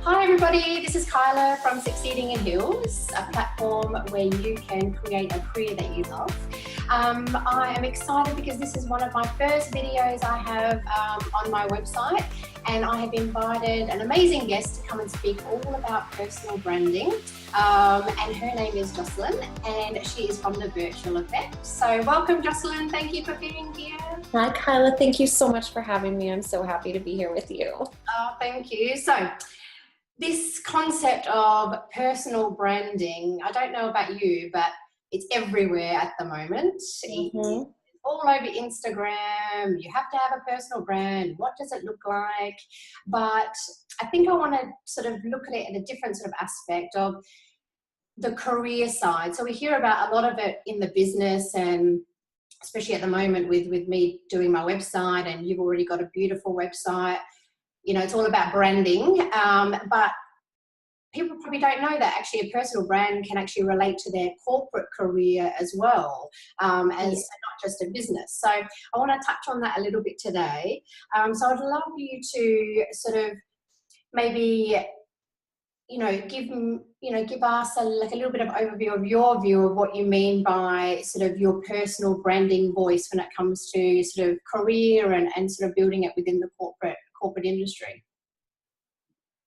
Hi everybody, this is Kyla from Succeeding in Heels, a platform where you can create a career that you love. I am excited because this is one of my first videos I have on my website, and I have invited an amazing guest to come and speak all about personal branding. And her name is Jocelyn, and she is from The Virtual Effect. So welcome, Jocelyn. Thank you for being here. Hi, Kyla. Thank you so much for having me. I'm so happy to be here with you. Oh, thank you. So this concept of personal branding, I don't know about you, but it's everywhere at the moment. It's all over Instagram. You have to have a personal brand. What does it look like? But I think I want to sort of look at it in a different sort of aspect of the career side. So we hear about a lot of it in the business, and especially at the moment with me doing my website, and you've already got a beautiful website. You know, it's all about branding, but people probably don't know that actually a personal brand can actually relate to their corporate career as well, as not just a business. So I want to touch on that a little bit today. So I'd love you to sort of maybe, give us a little bit of overview of your view of what you mean by sort of your personal branding voice when it comes to sort of career and sort of building it within the corporate industry.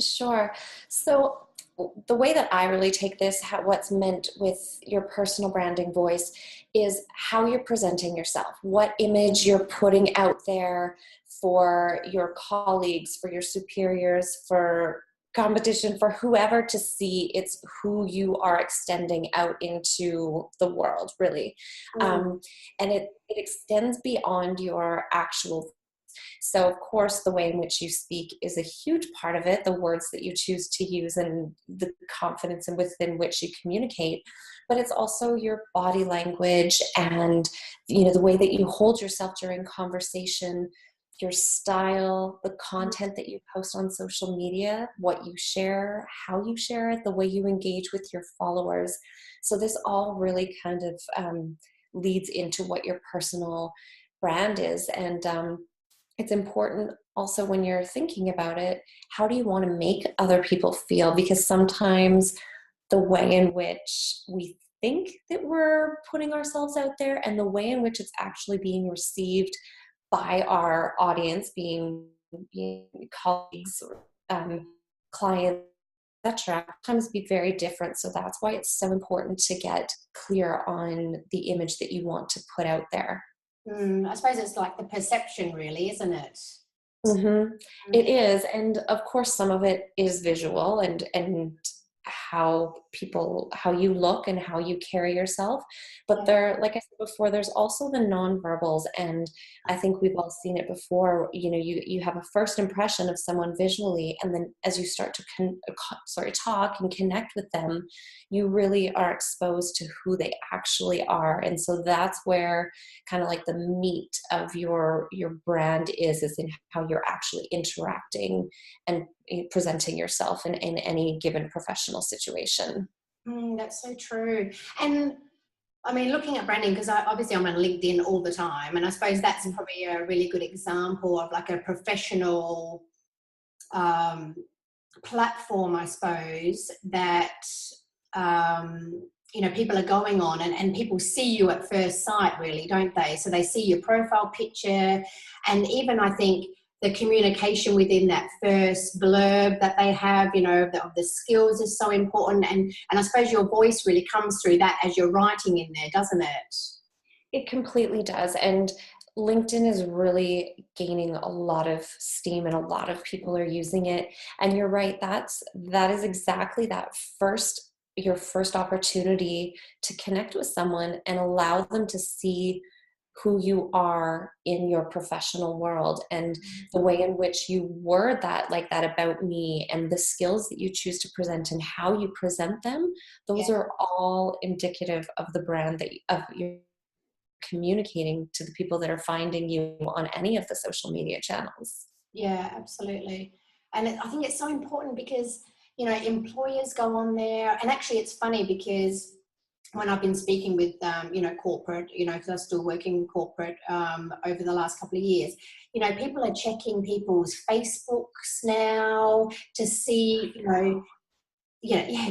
Sure. So the way that I really take this, what's meant with your personal branding voice is how you're presenting yourself, what image you're putting out there for your colleagues, for your superiors, for competition, for whoever to see. It's who you are extending out into the world, really. And it extends beyond your actual. So, of course, the way in which you speak is a huge part of it, the words that you choose to use and the confidence within which you communicate. But it's also your body language and, the way that you hold yourself during conversation, your style, the content that you post on social media, what you share, how you share it, the way you engage with your followers. So this all really kind of leads into what your personal brand is. And it's important also when you're thinking about it, how do you want to make other people feel? Because sometimes the way in which we think that we're putting ourselves out there and the way in which it's actually being received by our audience, being colleagues, clients, etc., sometimes be very different. So that's why it's so important to get clear on the image that you want to put out there. I suppose it's like the perception, really, isn't it? It is, and of course some of it is visual and how you look and how you carry yourself, but there, like I said before, there's also the nonverbals, and I think we've all seen it before. You have a first impression of someone visually, and then as you start to talk and connect with them, you really are exposed to who they actually are. And so that's where kind of like the meat of your brand is in how you're actually interacting and presenting yourself in any given professional situation. That's so true. And I mean, looking at branding, because obviously I'm on LinkedIn all the time, and I suppose that's probably a really good example of like a professional platform, I suppose, that people are going on, and people see you at first sight, really, don't they? So they see your profile picture, and even I think the communication within that first blurb that they have, of the skills is so important. And I suppose your voice really comes through that as you're writing in there, doesn't it? It completely does. And LinkedIn is really gaining a lot of steam, and a lot of people are using it. And you're right, that is exactly your first opportunity to connect with someone and allow them to see who you are in your professional world, and the way in which you word that, like that about me, and the skills that you choose to present and how you present them. Those are all indicative of the brand of you're communicating to the people that are finding you on any of the social media channels. Yeah, absolutely. And I think it's so important because, employers go on there, and actually it's funny because when I've been speaking with, corporate, because I was still working in corporate over the last couple of years, people are checking people's Facebooks now to see,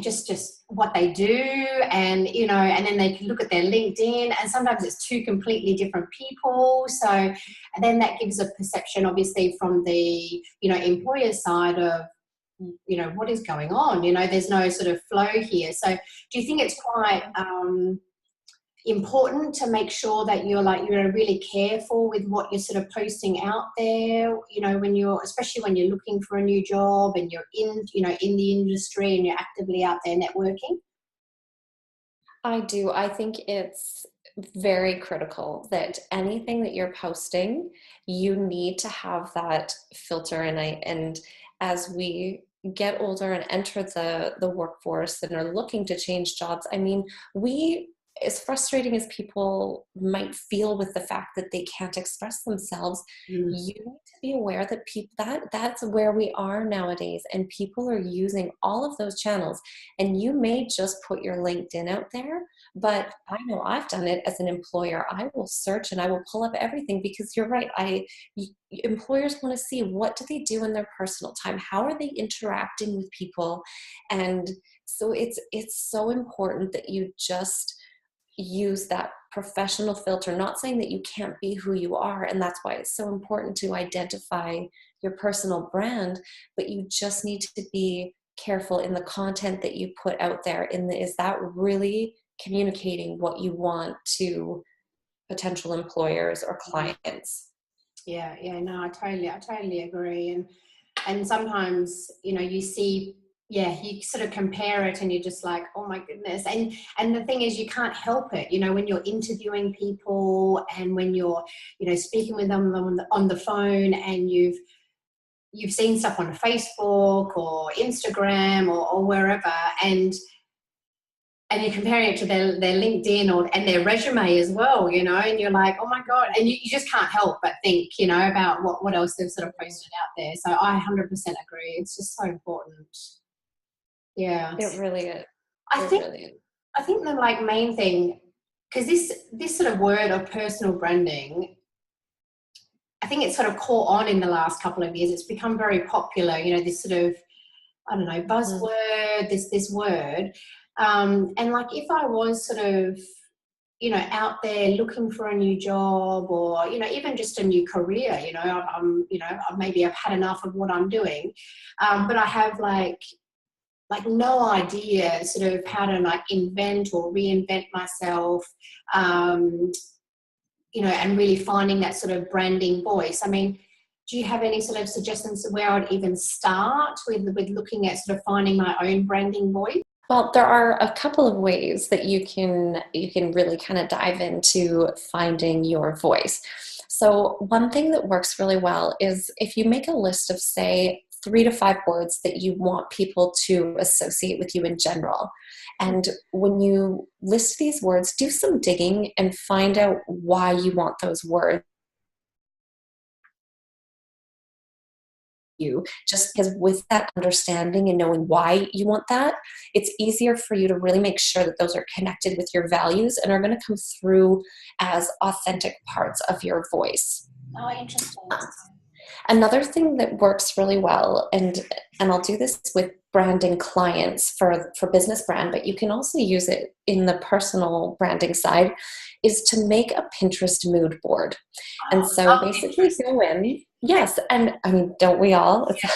just what they do, and and then they can look at their LinkedIn, and sometimes it's two completely different people. So, and then that gives a perception, obviously, from the employer side of what is going on. There's no sort of flow here. So, do you think it's quite important to make sure that you're really careful with what you're sort of posting out there, especially when you're looking for a new job and you're in the industry and you're actively out there networking? I do. I think it's very critical that anything that you're posting, you need to have that filter. And as we get older and enter the workforce and are looking to change jobs, I mean, as frustrating as people might feel with the fact that they can't express themselves, you need to be aware that that's where we are nowadays, and people are using all of those channels. And you may just put your LinkedIn out there, but I know I've done it as an employer. I will search and I will pull up everything, because you're right. Employers want to see, what do they do in their personal time? How are they interacting with people? And so it's so important that you just use that professional filter. Not saying that you can't be who you are, and that's why it's so important to identify your personal brand, but you just need to be careful in the content that you put out there. Is that really communicating what you want to potential employers or clients? Yeah, no, I totally agree. And sometimes, you see, you sort of compare it and you're just like, oh my goodness. And the thing is, you can't help it, when you're interviewing people and when you're, speaking with them on the phone, and you've seen stuff on Facebook or Instagram or wherever, and you're comparing it to their LinkedIn and their resume as well, and you're like, oh my God. And you just can't help but think, about what else they've sort of posted out there. So I 100% agree. It's just so important. Yeah. It really is. I think the main thing, because this sort of word of personal branding, I think it's sort of caught on in the last couple of years. It's become very popular, this sort of, I don't know, buzzword, this word. And if I was sort of, out there looking for a new job, or, even just a new career, maybe I've had enough of what I'm doing. But I have no idea sort of how to invent or reinvent myself, and really finding that sort of branding voice. I mean, do you have any sort of suggestions of where I'd even start with looking at sort of finding my own branding voice? Well, there are a couple of ways that you can really kind of dive into finding your voice. So one thing that works really well is if you make a list of, say, 3 to 5 words that you want people to associate with you in general. And when you list these words, do some digging and find out why you want those words. Just because with that understanding and knowing why you want that, it's easier for you to really make sure that those are connected with your values and are going to come through as authentic parts of your voice. Oh, interesting. Another thing that works really well, and I'll do this with branding clients for business brand, but you can also use it in the personal branding side, is to make a Pinterest mood board. And so basically go in, yes, and I mean, don't we all? Yeah.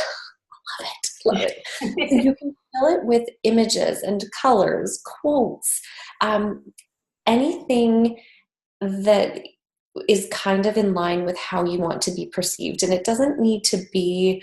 Love it. So you can fill it with images and colors, quotes, anything that is kind of in line with how you want to be perceived. And it doesn't need to be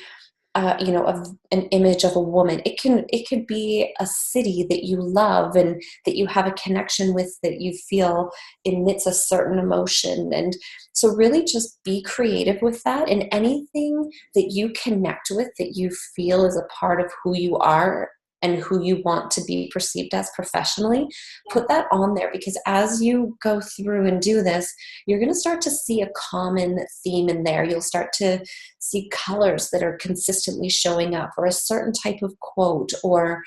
an image of a woman. It could be a city that you love and that you have a connection with, that you feel emits a certain emotion. And so really just be creative with that, and anything that you connect with, that you feel is a part of who you are, and who you want to be perceived as professionally, put that on there, because as you go through and do this, you're going to start to see a common theme in there. You'll start to see colors that are consistently showing up, or a certain type of quote, or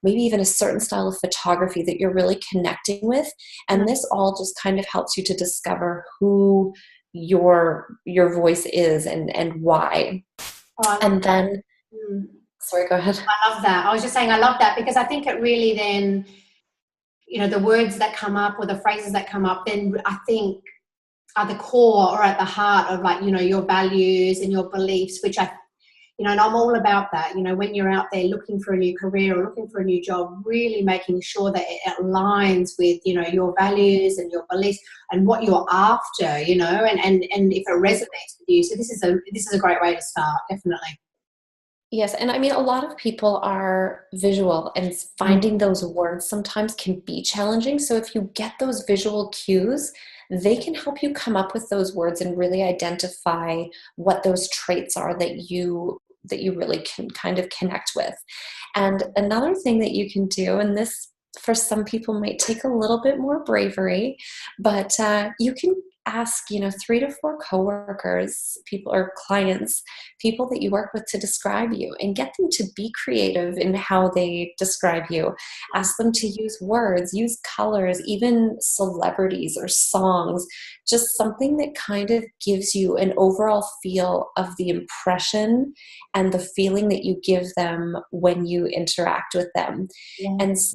maybe even a certain style of photography that you're really connecting with. And this all just kind of helps you to discover who your voice is and why. And then sorry, go ahead. I love that. I was just saying I love that, because I think it really then, the words that come up or the phrases that come up then I think are the core or at the heart of, like, your values and your beliefs, which and I'm all about that. When you're out there looking for a new career or looking for a new job, really making sure that it aligns with, your values and your beliefs and what you're after, and if it resonates with you. So this is a great way to start, definitely. Yes, and I mean, a lot of people are visual, and finding those words sometimes can be challenging. So if you get those visual cues, they can help you come up with those words and really identify what those traits are that you really can kind of connect with. And another thing that you can do, and this for some people might take a little bit more bravery, but you can ask 3 to 4 coworkers, people or clients, people that you work with, to describe you, and get them to be creative in how they describe you. Ask them to use words, use colors, even celebrities or songs, just something that kind of gives you an overall feel of the impression and the feeling that you give them when you interact with them. Yeah. And so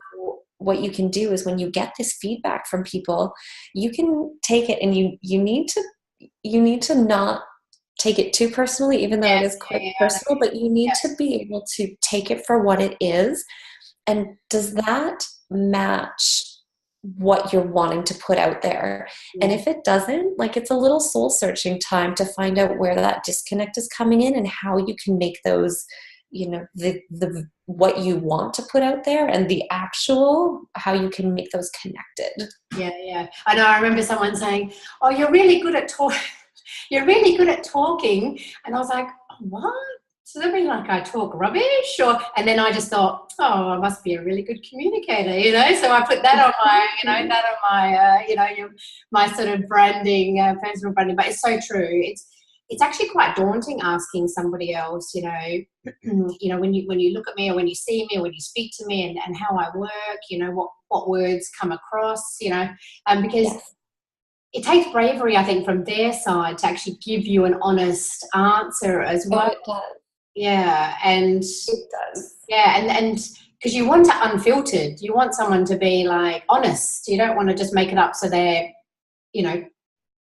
what you can do is, when you get this feedback from people, you can take it, and you need to not take it too personally, even though it is quite personal, but you need to be able to take it for what it is. And does that match what you're wanting to put out there? And if it doesn't, like, it's a little soul searching time to find out where that disconnect is coming in, and how you can make those, the what you want to put out there and the actual, how you can make those connected. Yeah. I know. I remember someone saying, "Oh, you're really good at talking." You're really good at talking. And I was like, what? Does that mean like I talk rubbish? And then I just thought, oh, I must be a really good communicator, So I put that on my, my sort of branding, personal branding. But it's so true. It's actually quite daunting asking somebody else, when you look at me, or when you see me, or when you speak to me, and how I work, what words come across, because it takes bravery, I think, from their side to actually give you an honest answer as well. Oh, it does. Yeah, and it does. Yeah, and because you want it unfiltered, you want someone to be like honest. You don't want to just make it up so they're,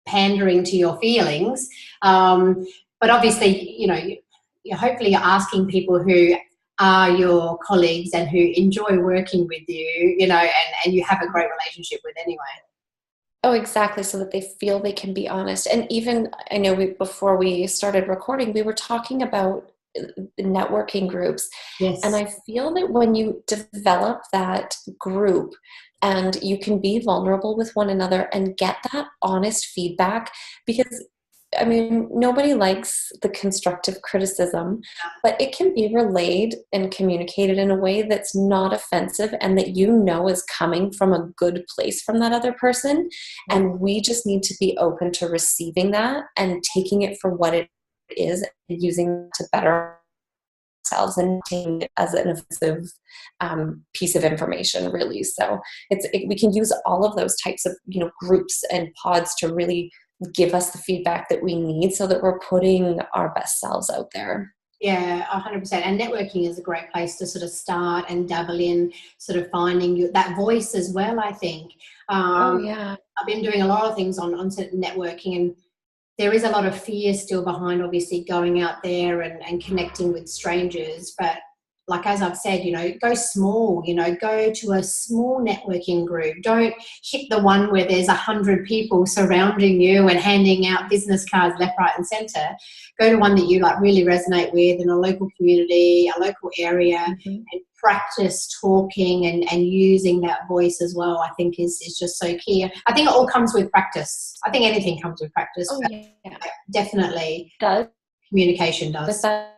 pandering to your feelings. But obviously, hopefully you're asking people who are your colleagues and who enjoy working with you, and you have a great relationship with anyway. Oh, exactly. So that they feel they can be honest. And even, I know before we started recording, we were talking about networking groups. Yes. And I feel that when you develop that group and you can be vulnerable with one another and get that honest feedback, because I mean, nobody likes the constructive criticism, but it can be relayed and communicated in a way that's not offensive and that is coming from a good place from that other person. And we just need to be open to receiving that and taking it for what it is and using it to better ourselves, and taking it as an offensive piece of information, really. So we can use all of those types of groups and pods to really give us the feedback that we need, so that we're putting our best selves out there. Yeah, 100%. And networking is a great place to sort of start and dabble in sort of finding that voice as well, I think. I've been doing a lot of things on networking, and there is a lot of fear still behind, obviously, going out there and connecting with strangers. But like, as I've said, go small, go to a small networking group. Don't hit the one where there's 100 people surrounding you and handing out business cards left, right and centre. Go to one that you really resonate with in a local community, a local area, and practice talking and using that voice as well, I think is just so key. I think it all comes with practice. I think anything comes with practice. Oh, but definitely does. Communication does. But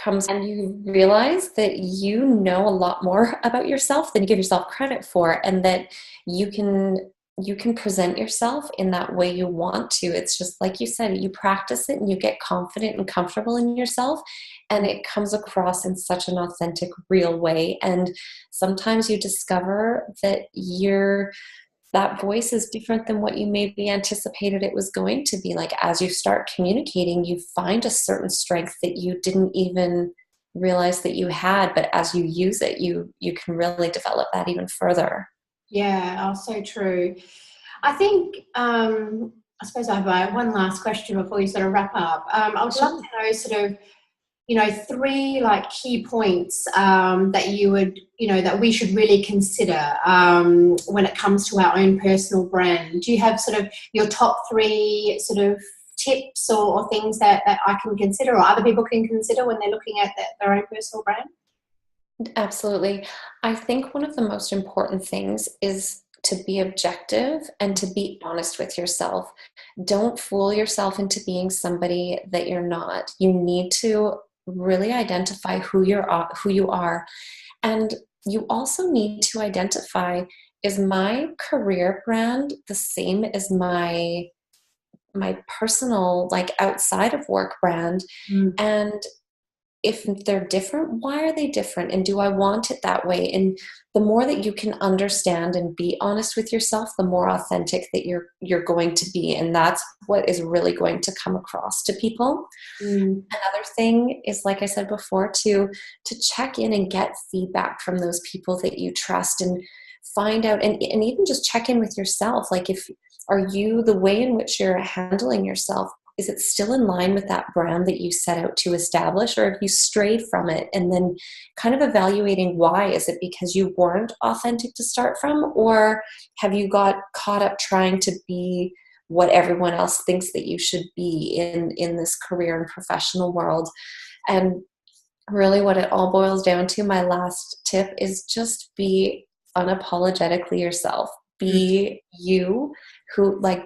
comes and you realize that you know a lot more about yourself than you give yourself credit for, and that you can present yourself in that way you want to. It's just like you said, you practice it and you get confident and comfortable in yourself, and it comes across in such an authentic, real way. And sometimes you discover that that voice is different than what you maybe anticipated it was going to be. Like, as you start communicating, you find a certain strength that you didn't even realize that you had, but as you use it, you can really develop that even further. Yeah, oh, so true. I think, I suppose I have one last question before you sort of wrap up. I would love to know sort of, you know, 3 like key points that you would, you know, that we should really consider when it comes to our own personal brand. Do you have sort of your top 3 sort of tips or things that I can consider or other people can consider when they're looking at their own personal brand? Absolutely. I think one of the most important things is to be objective and to be honest with yourself. Don't fool yourself into being somebody that you're not. You need to really identify who you are. And you also need to identify, is my career brand the same as my personal, like, outside of work brand? Mm. And if they're different, why are they different? And do I want it that way? And the more that you can understand and be honest with yourself, the more authentic that you're going to be. And that's what is really going to come across to people. Mm. Another thing is, like I said before, to check in and get feedback from those people that you trust, and find out, and even just check in with yourself. Like, if are you, the way in which you're handling yourself, is it still in line with that brand that you set out to establish, or have you strayed from it? And then kind of evaluating why. Is it because you weren't authentic to start from, or have you got caught up trying to be what everyone else thinks that you should be in this career and professional world? And really what it all boils down to, my last tip, is just be unapologetically yourself. Be you,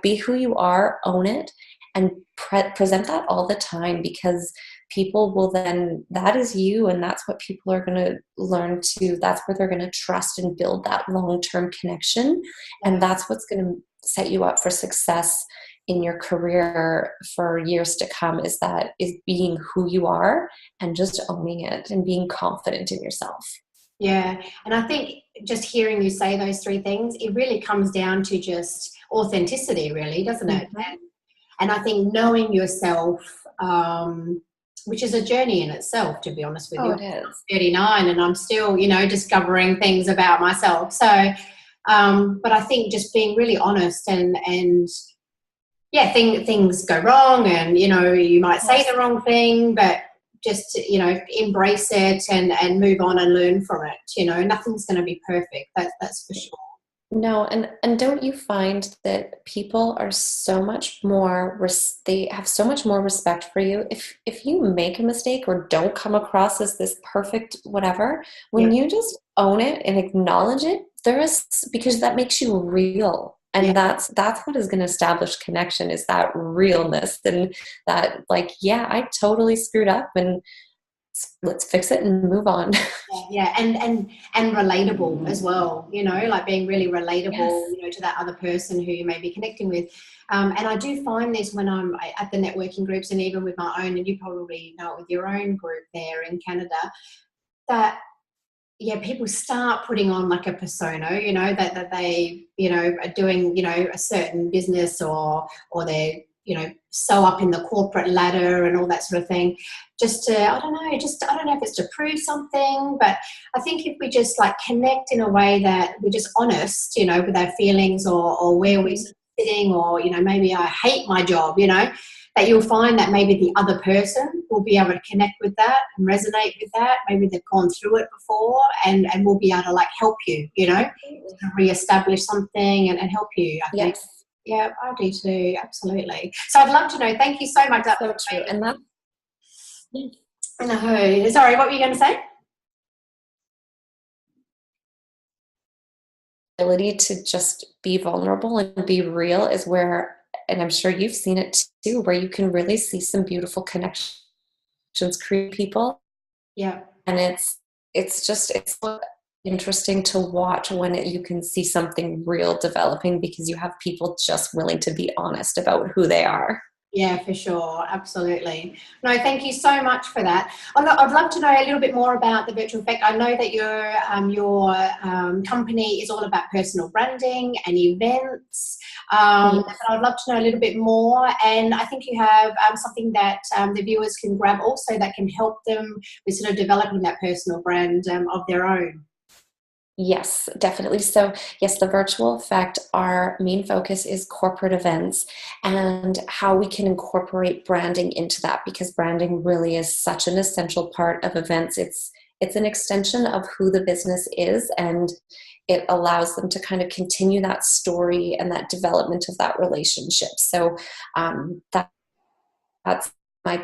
be who you are, own it, and present that all the time, because people will then, that is you, and that's what people are going to learn to, that's where they're going to trust and build that long-term connection. And that's what's going to set you up for success in your career for years to come, is being who you are and just owning it and being confident in yourself. Yeah, and I think just hearing you say those 3 things, it really comes down to just authenticity, really, doesn't it? Mm-hmm. And I think knowing yourself, which is a journey in itself, to be honest with you. It is. I'm 39 and I'm still, you know, discovering things about myself. So, but I think just being really honest and yeah, things go wrong, and, you know, you might say the wrong thing, but just, you know, embrace it and move on and learn from it. You know, nothing's going to be perfect. That's for sure. No, and don't you find that people are so much more, they have so much more respect for you if you make a mistake or don't come across as this perfect whatever, when you just own it and acknowledge it, because that makes you real. And that's what is going to establish connection, is that realness, and that, like, yeah, I totally screwed up, and let's fix it and move on. Yeah, and relatable as well, you know, like being really relatable, you know, to that other person who you may be connecting with. And I do find this when I'm at the networking groups, and even with my own, and you probably know it with your own group there in Canada, that people start putting on like a persona, you know, that they, you know, are doing, you know, a certain business, or they're, you know, so up in the corporate ladder and all that sort of thing, just to, I don't know if it's to prove something, but I think if we just like connect in a way that we're just honest, you know, with our feelings, or where we're sitting, or, you know, maybe I hate my job, you know, that you'll find that maybe the other person will be able to connect with that and resonate with that. Maybe they've gone through it before, and will be able to like help you, you know, to reestablish something and help you, I think. Yes. Yeah, I do too. Absolutely. So I'd love to know. Thank you so much. That's so true. And that. No, sorry, what were you going to say? Ability to just be vulnerable and be real is where, and I'm sure you've seen it too, where you can really see some beautiful connections create people. Yeah. And it's so interesting to watch when you can see something real developing, because you have people just willing to be honest about who they are. Yeah, for sure. Absolutely. No, thank you so much for that. I'd love to know a little bit more about the virtual effect. I know that your company is all about personal branding and events. Yes. But I'd love to know a little bit more. And I think you have something that the viewers can grab also that can help them with sort of developing that personal brand of their own. Yes, definitely. So, yes, the virtual effect, our main focus is corporate events and how we can incorporate branding into that, because branding really is such an essential part of events. It's an extension of who the business is, and it allows them to kind of continue that story and that development of that relationship. So, that's my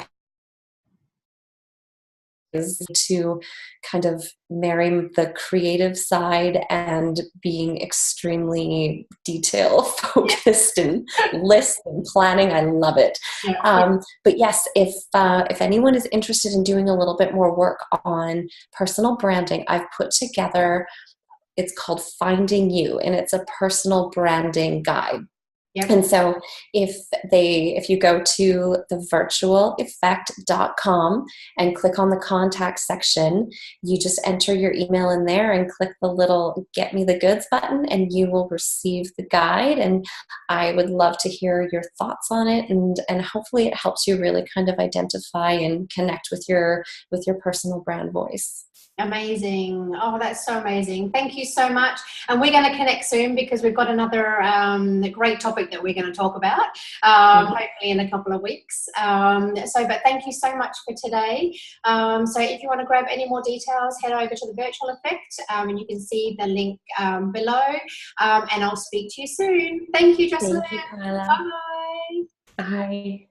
is to kind of marry the creative side and being extremely detail focused and list and planning. I love it. Yeah. But yes, if anyone is interested in doing a little bit more work on personal branding, I've put together, it's called Finding You, and it's a personal branding guide. Yep. And so if you go to thevirtualeffect.com and click on the contact section, you just enter your email in there and click the little get me the goods button, and you will receive the guide. And I would love to hear your thoughts on it, and hopefully it helps you really kind of identify and connect with your personal brand voice. Amazing. Oh, that's so amazing. Thank you so much. And we're going to connect soon, because we've got another great topic that we're going to talk about, hopefully in a couple of weeks. But thank you so much for today. So if you want to grab any more details, head over to the Virtual Effect, and you can see the link below. And I'll speak to you soon. Thank you, Jocelyn. Thank you, Carla. Bye. Bye.